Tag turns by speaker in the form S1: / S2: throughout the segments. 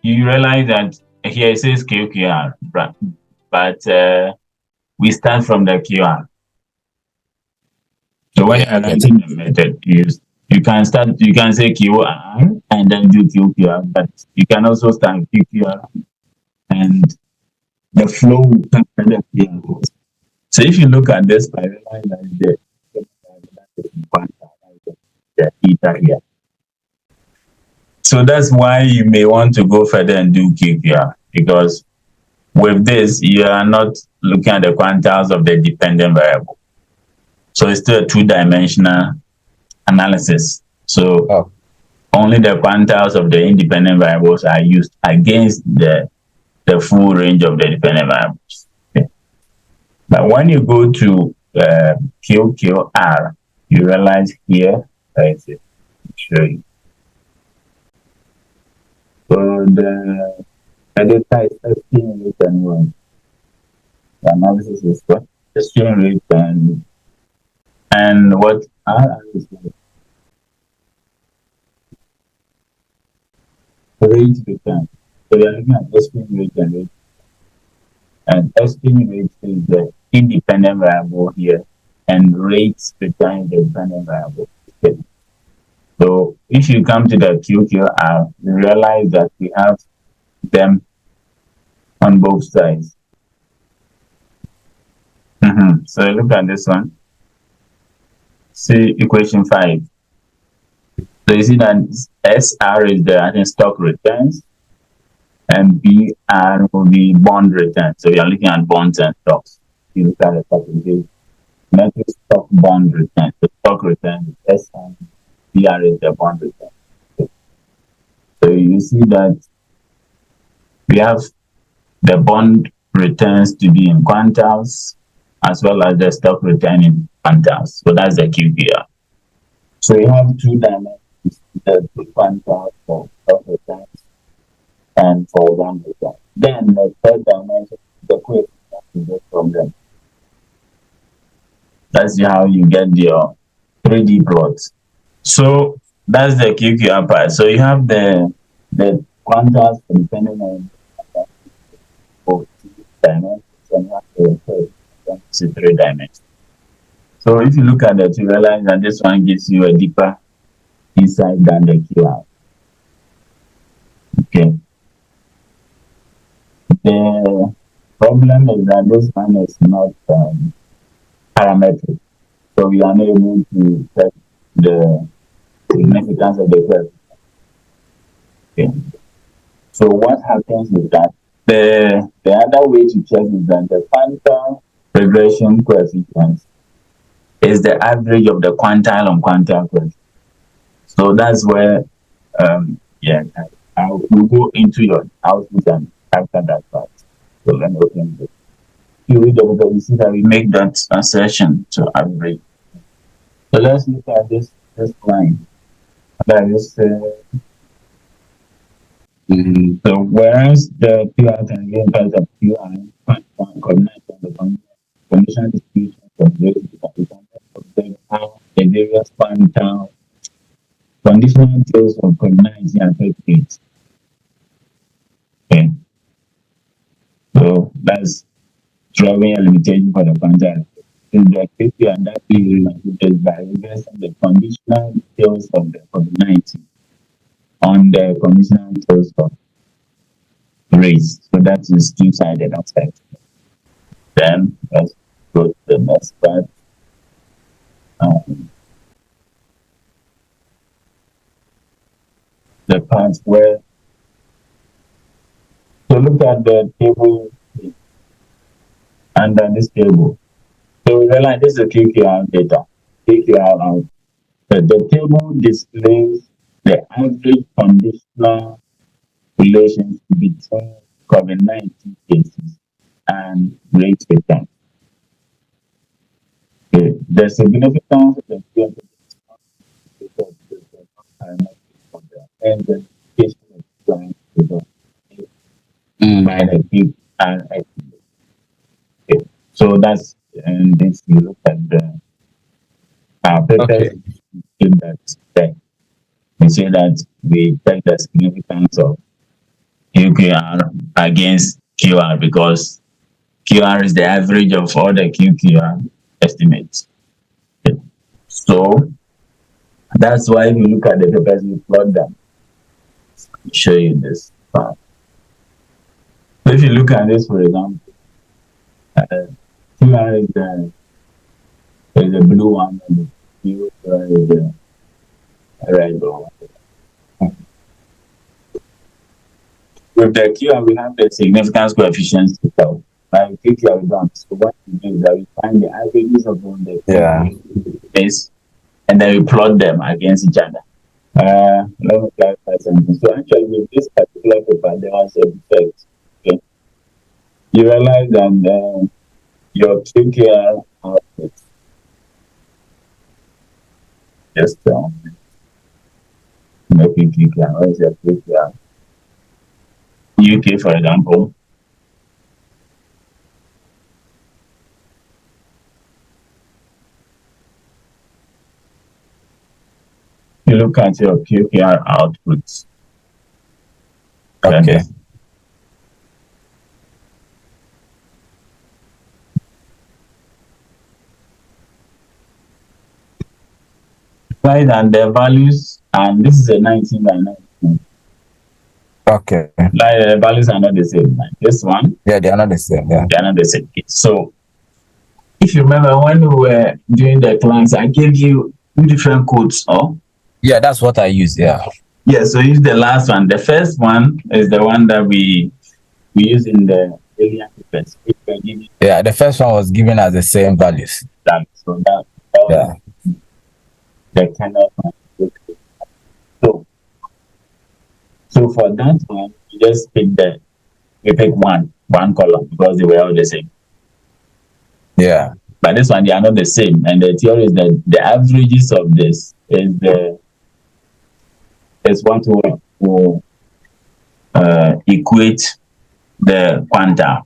S1: you realize that here it says QQR, but we start from the QR. So when
S2: Yeah,
S1: you're
S2: I get
S1: writing
S2: it.
S1: the method, you can say QR and then do QQR, but you can also start QQR and the flow will come from the QR. So if you look at this, I realize that the theta here. So that's why you may want to go further and do QQR, because with this, you are not looking at the quantiles of the dependent variable. So it's still a two-dimensional analysis. So
S2: Oh,
S1: only the quantiles of the independent variables are used against the full range of the dependent variables. Okay. But when you go to QQR, you realize here, let's show you. So the data is testing rate and one. The analysis is what? Testing rate and what R is rate return. So we are looking at testing rate and rate. And testing rate is the independent variable here, and rates return the dependent variable. Okay. So if you come to the QQR, you realize that we have them on both sides. So look at this one. See equation 5. So you see that SR is the stock returns, and BR will be bond returns. So we are looking at bonds and stocks. You look at the stock return, metric stock bond return. The stock return is SR, BR is the bond return. Okay. So you see that we have the bond returns to be in quantiles as well as the stock return in quantiles. So that's the QQR. So you have two dimensions, the quantiles for stock returns and for bond return. Then the third dimension, the coefficient you get from them. That's how you get your 3D plots. So that's the QQR part. So you have the quantiles depending on both dimensions, and you have the 3 dimensions. So if you look at it, you realize that this one gives you a deeper insight than the QR. Okay. The problem is that this one is not parametric. So we are not able to check the significance of the curve. Okay. So what happens is that the other way to check is that the quantile regression coefficient is the average of the quantile-on-quantile coefficient. So that's where I will go into your output and after that part. So let me open it. You read the book, you see that we make that assertion to average. So let's look at this line. That is so whereas the QR can be impact of QR coordinate on the conditional distribution of the various quantile conditional tails of coordinates and 38. Okay. So that's drawing a limitation for the quantile. In the KP and that is limited by regressing the conditional tails of the coordinates on the conditional tails of rays. So that is two-sided outside. Then let's go to the next part. The part where, so look at the table under this table. So we realize this is a QQR data. QQR out. The table displays the average conditional relations between COVID-19 cases and rate return. Okay. The significance of the QQR and the case of by the QQR. Okay. So that's, and this you look at the papers
S2: okay.
S1: in that text. We say that we take the significance of QQR against QR because QR is the average of all the QQR estimates. So that's why if you look at the papers, we plot them. I'll show you this part. So if you look at this, for example, QR is the blue one, and the QR is the red one. With the QR, we have the significance coefficients to tell. Like QQR, we don't. So what we do is that we find the averages of all the base, and then we plot them against each other. Let me clarify something. So actually, with this particular paper, there was a defect. Okay, you realize that your QQR output just making QQR. What is your QQR? UK, for example. You look at your QQR outputs.
S2: Okay.
S1: Right, and the values, and this is a 19 by 19.
S2: Okay.
S1: Like the values are not the same. Like this one.
S2: Yeah, they are not the same. Yeah.
S1: They are not the same. So if you remember when we were doing the class, I gave you two different codes. Oh.
S2: Yeah, that's what I use. Yeah.
S1: Yeah. So use the last one. The first one is the one that we use in the alien papers.
S2: Yeah, the first one was given as the same values.
S1: So that
S2: yeah.
S1: The kind of so for that one, you just pick one column because they were all the same.
S2: Yeah.
S1: But this one, they are not the same. And the theory is that the averages of this is what will equate the quantile.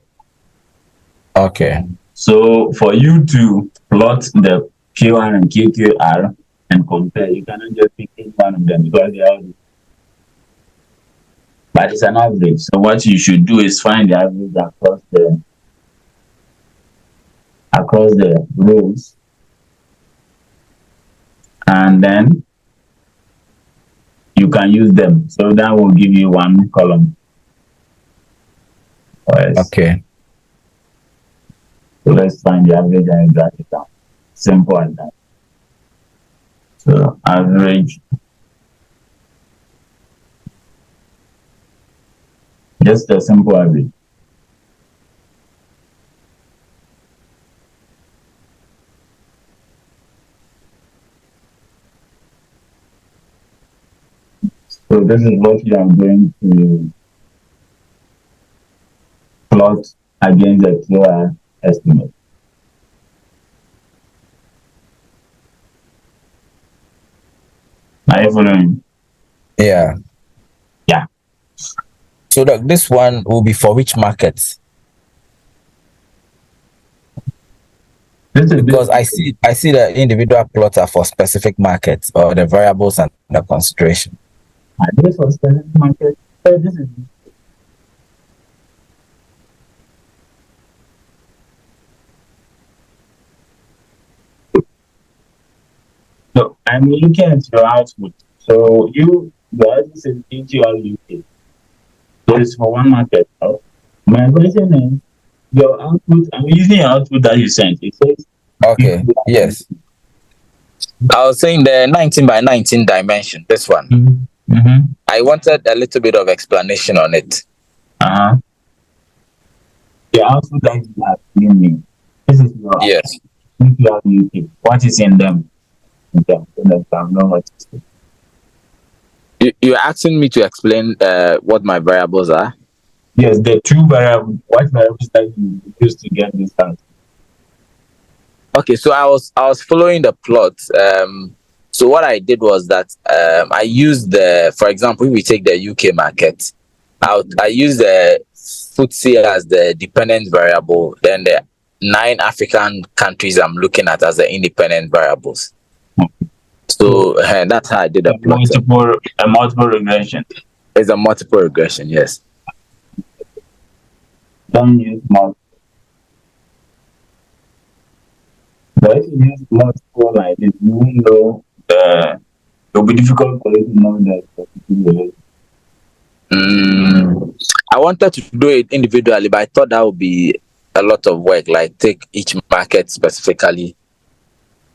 S2: Okay.
S1: So for you to plot the QR and QQR and compare, you cannot just pick any one of them because they are. But it's an average. So what you should do is find the average across the rows, and then you can use them. So that will give you one column.
S2: Okay.
S1: So let's find the average and drag it down. Simple as that. So average. Just a simple average. So this is what you are going to plot against the QR estimate. Are you following?
S2: Yeah.
S1: Yeah.
S2: So this one will be for which markets? Because I see the individual plots are for specific markets or the variables and the consideration.
S1: Are they for specific markets? So this is. So I'm looking at your output. So your output is QQR UK. So it's for one market. My question is your output. I'm using your output that you sent. It says
S2: okay. Yes. I was saying the 19 by 19 dimension. This one.
S1: Mm-hmm.
S2: I wanted a little bit of explanation on it.
S1: The output that you have given me. This is your
S2: yes.
S1: QQR UK. What is in them?
S2: You're asking me to explain what my variables are?
S1: Yes, the two variables. What variables that you use to get this answer?
S2: Okay, so I was following the plot. So what I did was that I used for example, if we take the UK market, I use the FTSE as the dependent variable, then the 9 African countries I'm looking at as the independent variables. So that's how I did the plot.
S1: A multiple regression.
S2: It's a multiple regression, yes.
S1: Don't use multiple. But if you use multiple like this, you will know it'll be difficult for you to know the specific relation.
S2: I wanted to do it individually, but I thought that would be a lot of work. Like take each market specifically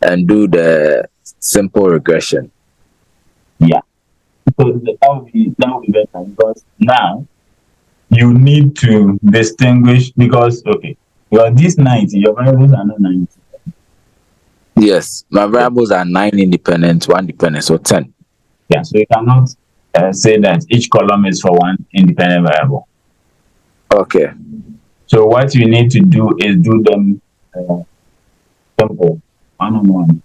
S2: and do the simple regression.
S1: Yeah. So that would be better because now you need to distinguish because okay, well these 90, your variables are not 90.
S2: Yes, my variables are 9 independent, 1 dependent, so 10.
S1: Yeah, so you cannot say that each column is for one independent variable.
S2: Okay.
S1: So what you need to do is do them simple, one on one.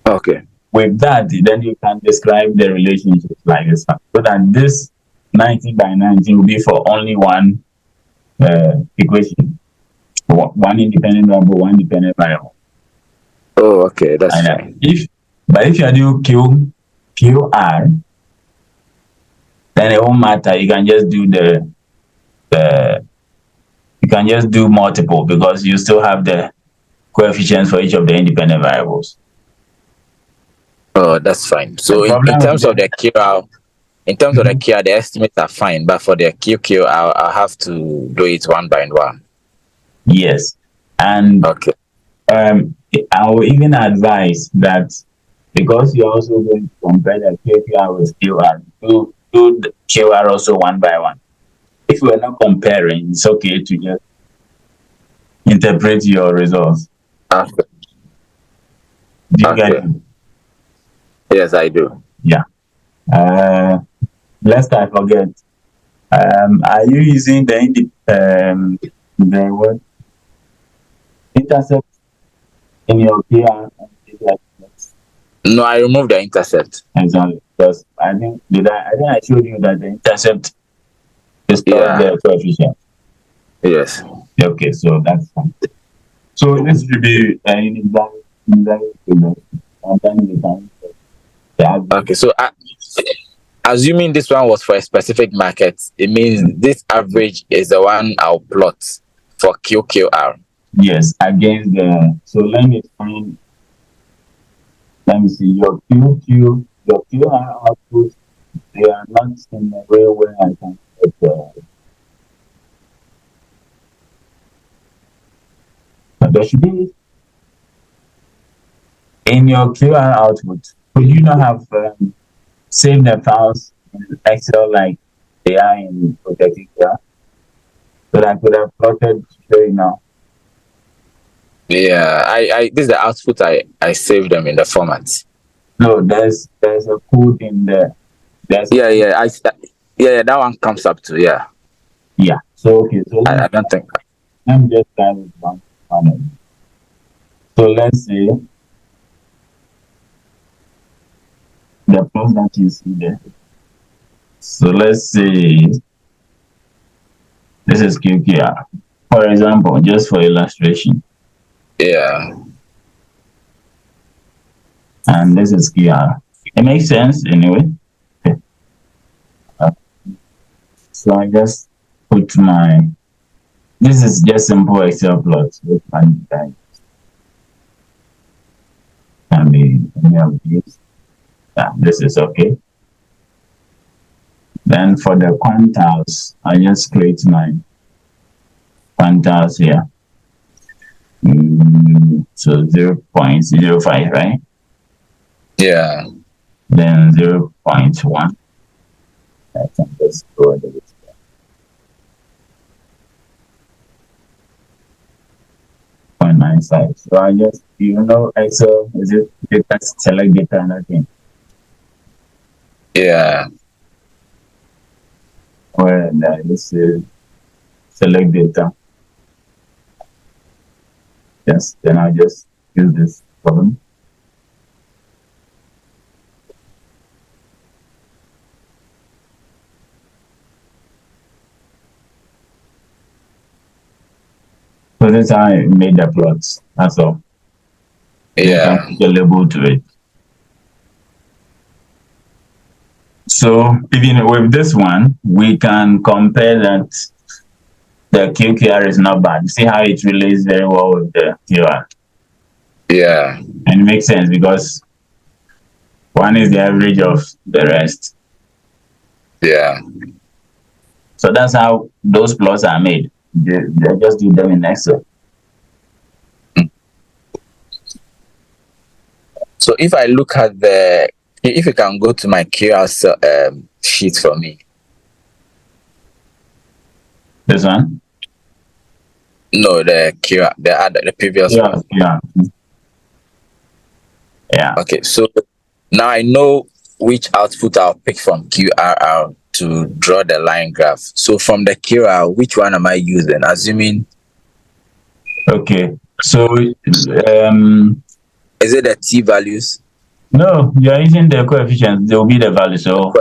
S2: Okay.
S1: With that, then you can describe the relationships like this one. So that this 90 by 90 will be for only one equation, one independent variable, one dependent variable.
S2: Oh, okay, that's
S1: And
S2: fine.
S1: if you are doing QQR, then it won't matter. You can just do you can just do multiple because you still have the coefficients for each of the independent variables.
S2: Oh, that's fine. So in terms of the QR, the estimates are fine, but for the QQ, I'll have to do it one by one.
S1: Yes, and
S2: Okay.
S1: I will even advise that because you're also going to compare the QQR with QR, do the QR also one by one. If we're not comparing, it's okay to just interpret your results.
S2: Okay.
S1: Do you get
S2: Okay.
S1: it?
S2: Yes, I do.
S1: Yeah. Lest I forget, are you using the what intercept in your PR?
S2: No, I removed the intercept.
S1: Exactly. Because I think I showed you that the intercept stores
S2: Yeah.
S1: the coefficient.
S2: Yes.
S1: Okay, so that's fine. So this will be in indirect relation. And then you can
S2: Okay. So assuming this one was for a specific market, it means this average is the one I'll plot for QQR.
S1: yes, against the so let me see your QR output, they are not in a way where I can there should be in your QR output. Could you not have saved the files in Excel like they are in Protected QR? So that I could have plotted to show you now.
S2: Yeah, I this is the output I saved them in the format.
S1: No, there's a code in there.
S2: Yeah, that one comes up to, yeah.
S1: Yeah. So okay, so
S2: I don't think.
S1: let me just start with one panel. So let's say the plus that you see there. So let's say this is QQR. For example, just for illustration.
S2: Yeah.
S1: And this is QR. It makes sense anyway. Okay. So I just put this is just simple Excel plots with my time. Can be any of these. Yeah, this is okay. Then for the quantiles, I just create my quantiles here. So 0.05, right?
S2: Yeah.
S1: Then 0.1. I can just go ahead with 0.95. So I just, Excel, is it data, select data and everything?
S2: Yeah.
S1: Where this is select data. Yes, then I just use this column. So this is how I made the plots. That's all.
S2: Yeah.
S1: Then put a label to it. So even with this one, we can compare that the QQR is not bad. See how it relates very well with the QR.
S2: Yeah.
S1: And it makes sense because one is the average of the rest.
S2: Yeah.
S1: So that's how those plots are made. They just do them in Excel.
S2: So if I look at if you can go to my QR sheet for me.
S1: This one?
S2: No, the QR, the previous one.
S1: Yeah. Yeah.
S2: Okay, so now I know which output I'll pick from QRR to draw the line graph. So from the QR, which one am I using? Assuming.
S1: Okay. So
S2: is it the T values?
S1: no, you are using the coefficients. They will be the value. So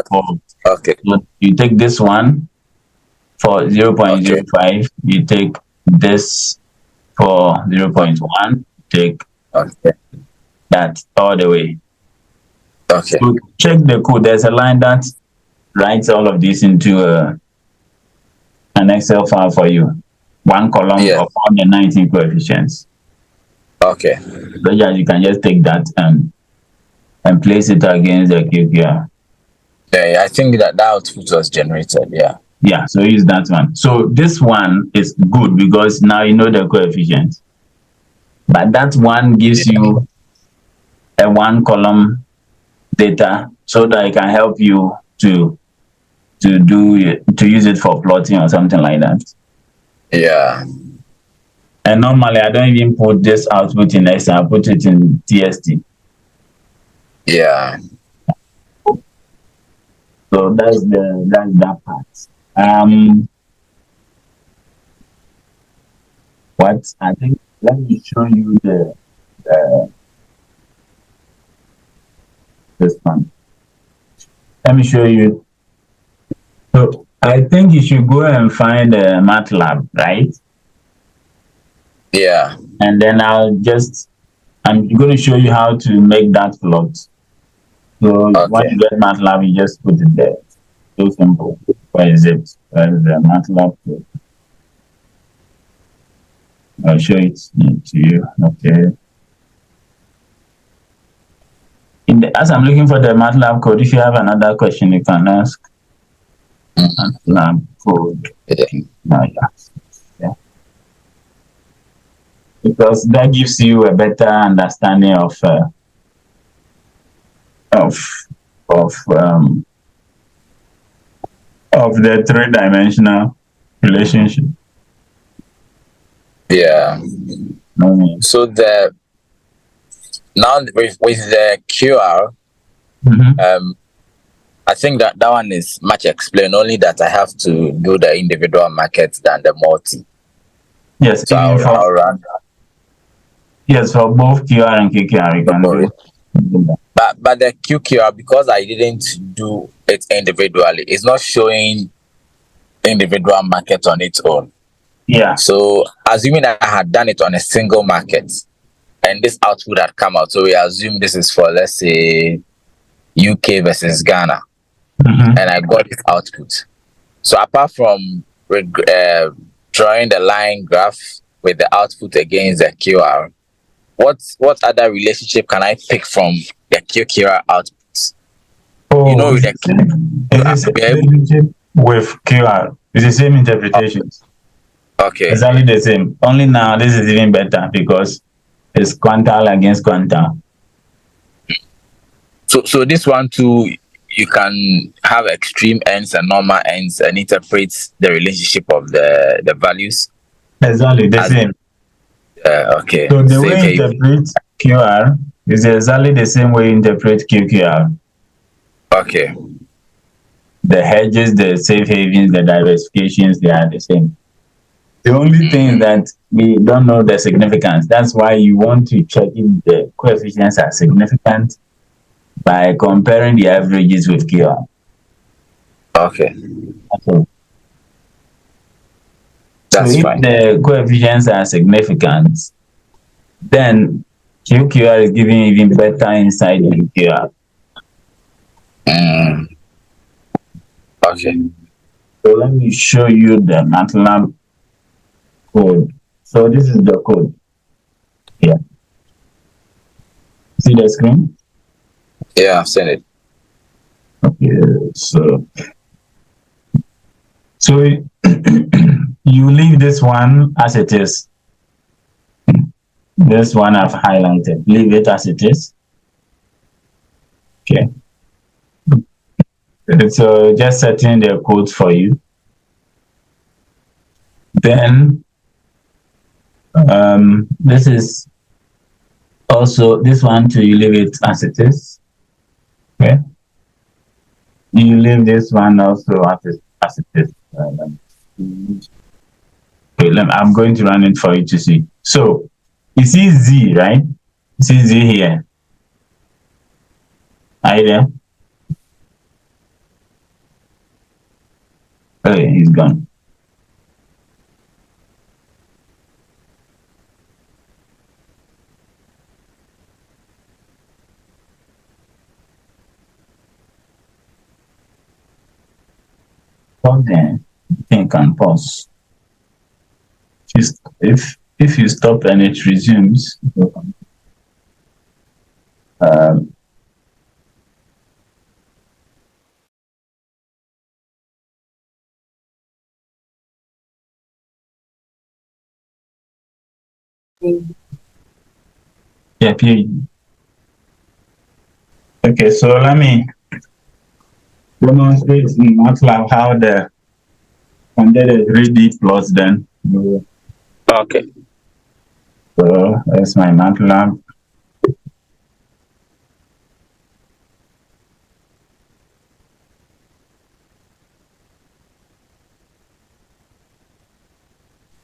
S2: okay.
S1: You take this one for 0.05. You take this for 0.1. Take that all the way.
S2: Okay.
S1: So check the code. There's a line that writes all of this into an Excel file for you. One column of all the 19 coefficients.
S2: Okay.
S1: So yeah, you can just take that and place it against the QQR.
S2: Yeah, I think that output was generated. Yeah.
S1: Yeah, so use that one. So this one is good because now you know the coefficients. But that one gives you a one column data so that it can help you to use it for plotting or something like that.
S2: Yeah.
S1: And normally I don't even put this output in Excel, I put it in TST.
S2: Yeah.
S1: So that's that part. What I think, let me show you this one. Let me show you. So I think you should go and find MATLAB, right?
S2: Yeah.
S1: And then I'm going to show you how to make that plot. So when you get MATLAB, you just put it there. So simple. Where is it? Where is the MATLAB plot? I'll show it to you. Okay. As I'm looking for the MATLAB code, if you have another question, you can ask. MATLAB code. Yeah. Because that gives you a better understanding of the three-dimensional relationship.
S2: Yeah. So now with the QR, I think that one is much explained. Only that I have to do the individual markets than the multi.
S1: Yes.
S2: So I'll run that.
S1: Yes, for both QR and QQR, you can do it.
S2: But the QQR, because I didn't do it individually, it's not showing individual market on its own.
S1: Yeah.
S2: So assuming I had done it on a single market and this output had come out, so we assume this is for, let's say, UK versus Ghana, and I got this output. So apart from drawing the line graph with the output against the QR, what other relationship can I pick from the QQR outputs?
S1: You know, with the relationship with QR, it's the same interpretations.
S2: Okay.
S1: Exactly the same. Only now this is even better because it's quantile against quantile.
S2: So this one too, you can have extreme ends and normal ends and interpret the relationship of the values.
S1: Exactly the same.
S2: Okay.
S1: So the way you interpret QR is exactly the same way you interpret QQR.
S2: Okay.
S1: The hedges, the safe havens, the diversifications, they are the same. The only thing that we don't know the significance. That's why you want to check if the coefficients are significant by comparing the averages with QR.
S2: Okay.
S1: That's so fine. If the coefficients are significant, then QQR is giving even better insight in QR.
S2: Okay.
S1: So let me show you the MATLAB code. So this is the code here. See the screen?
S2: Yeah, I've seen it.
S1: Okay, so you leave this one as it is. This one I've highlighted. Leave it as it is. Okay. So just setting the code for you. Then this is also this one too. You leave it as it is. Okay. You leave this one also as it is. Okay, I'm going to run it for you to see. So you see Z, right? You see Z here. Are you there? Okay, he's gone. Pause there. You can pause. If you stop and it resumes, yeah, period. Okay, so let me demonstrate in MATLAB how the under the 3D plots then.
S2: Okay.
S1: So that's my MATLAB.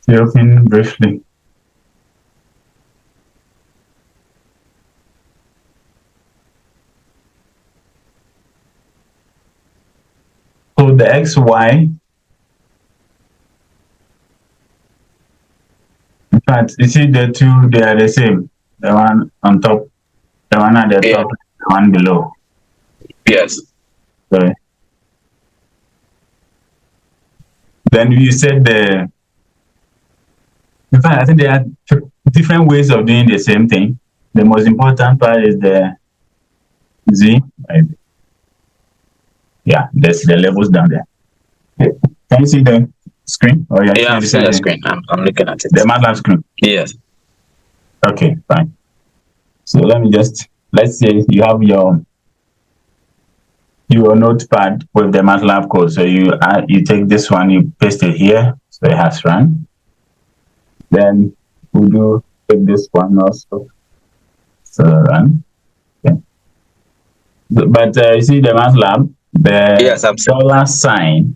S1: Open briefly. So the XY, in fact, you see the two, they are the same. The one on top, the one at the top, the one below.
S2: Yes.
S1: Sorry. Then you said in fact, I think there are different ways of doing the same thing. The most important part is the Z. Right? Yeah, there's the levels down there. Can you see the screen?
S2: Or yeah, I'm seeing the screen. I'm looking at it.
S1: The MATLAB screen.
S2: Yes.
S1: Okay, fine. So let's say you have your notepad with the MATLAB code. So you take this one, you paste it here, so it has run. Then we do take this one also, so run. Okay. But you see the MATLAB, the dollar sign,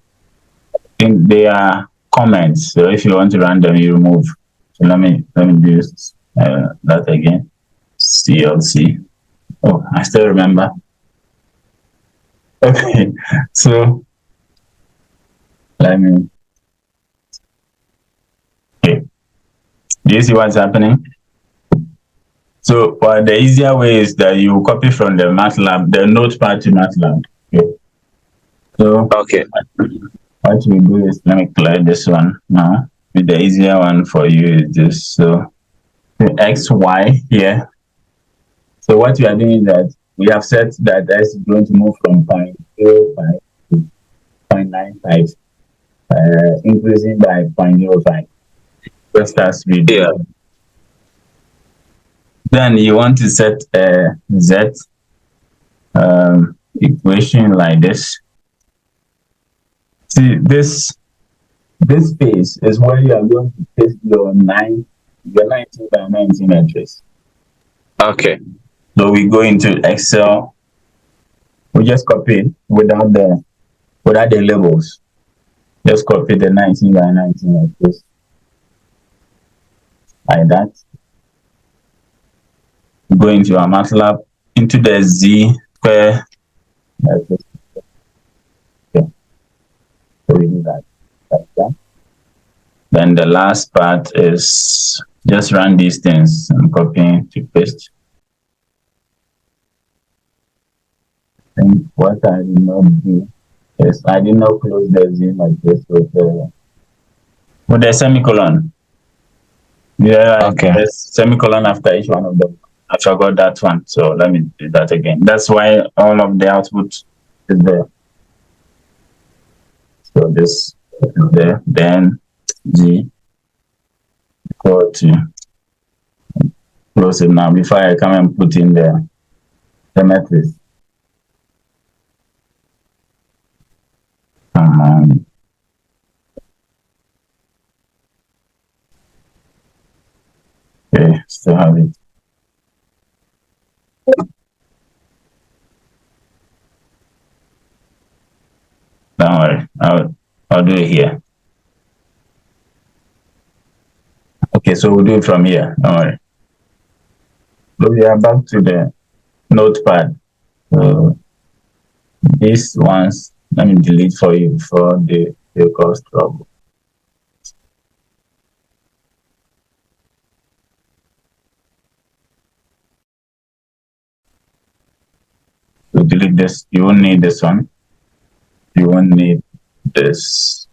S1: in their comments. So if you want to run them, you remove. So let me do that again. CLC. Oh, I still remember. Okay, so let me. Okay, do you see what's happening? So the easier way is that you copy from the MATLAB, the notepad to MATLAB. Okay. So what we do is, let me clear this one now. The easier one for you is this. So the XY here. So what we are doing is that we have set that x is going to move from 0.05 to 0.95, increasing by 0.05. Just as we do. Yeah. Then you want to set a Z equation like this. See, this space is where you are going to paste your 19 by 19 matrix. Okay. So we go into Excel. We just copy it without the labels. Just copy the 19 by 19 matrix like that. Go into our MATLAB, into the Z square matrix. Okay. So we do that. Like that. Then the last part is just run these things and copy to paste. And what I did not do is I did not close the Z like this with the semicolon. Yeah,
S2: Okay.
S1: there's semicolon after each one of them. I forgot that one, so let me do that again. That's why all of the output is there. So this is there, then G equal to close it now before I come and put in the matrix. Okay, still have it. Don't worry, I'll do it here. Okay, so we'll do it from here. Don't worry. So we are back to the notepad. So these ones, let me delete for you before they cause trouble. So delete this. You won't need this one. You won't need this.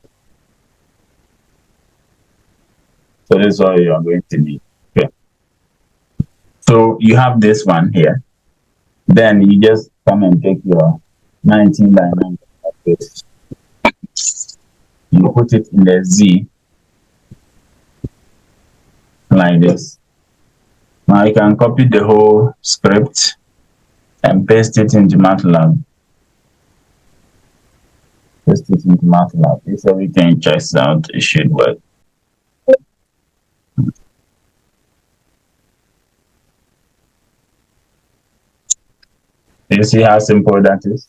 S1: So this is all you are going to need. Okay. So you have this one here. Then you just come and take your 19 by 9 space. You put it in the Z like this. Now you can copy the whole script and paste it into MATLAB. Paste it into MATLAB. If everything checks out, it should work. Do you see how simple that is?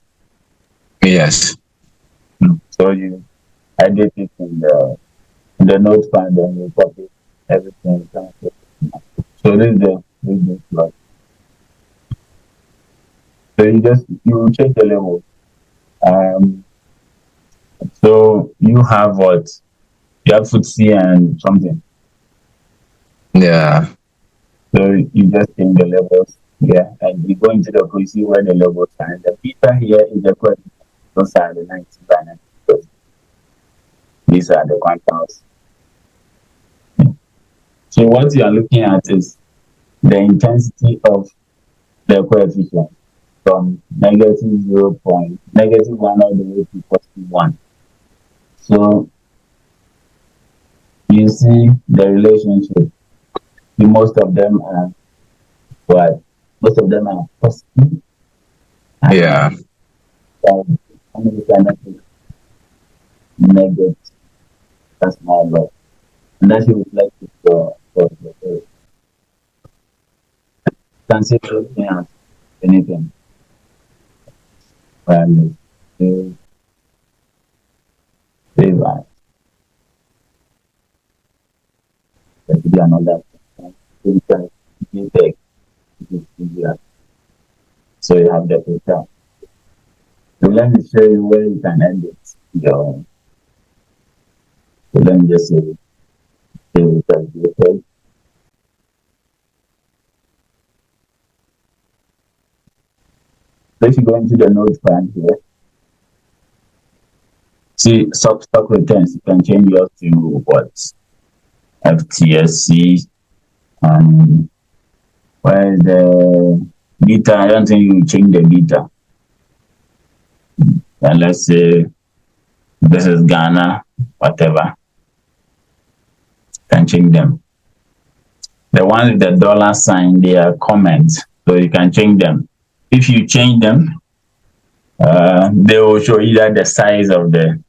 S2: Yes.
S1: So you edit it in the notepad and you copy everything. So this is the plot. So you change the level. So you have what? You have footsie and something.
S2: Yeah.
S1: So you just change the levels here and you go into the you see where the levels are. And the beta here is the coefficient. Those are the 90 by 90. These are the quantiles. So what you are looking at is the intensity of the coefficient from negative 0 point, negative 1 all the way to positive 1. So you see the relationship. Most of them are what? Most of them are positive.
S2: Yeah.
S1: Negative. That's my love. And that should reflect it for the consider anything. And save as. There should be another so you have the picture. So let me show you where you can edit your. So let me just save it. Save it as default. So if you go into the notepad here, see stock returns, you can change yours to what? FTSC. Where is the beta? I don't think you change the beta. And let's say this is Ghana, whatever. Can change them. The ones with the dollar sign, they are comments, so you can change them. If you change them, they will show either the size of the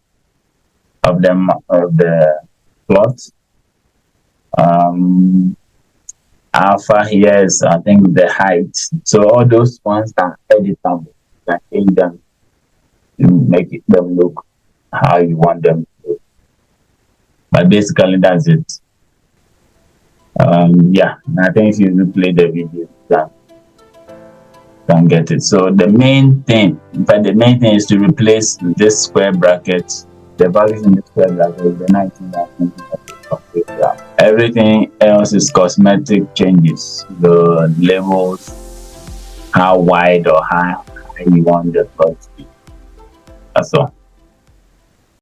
S1: plot. Alpha here is, I think, the height. So all those ones are editable. You can change them to make them look how you want them to look. But basically, that's it. Yeah, I think if you replay the video, you can get it. So the main thing, in fact, the main thing is to replace this square bracket, the values in the square bracket, the 19 and 20. Everything else is cosmetic changes. The levels, how wide or how high you want the plot to be. That's all.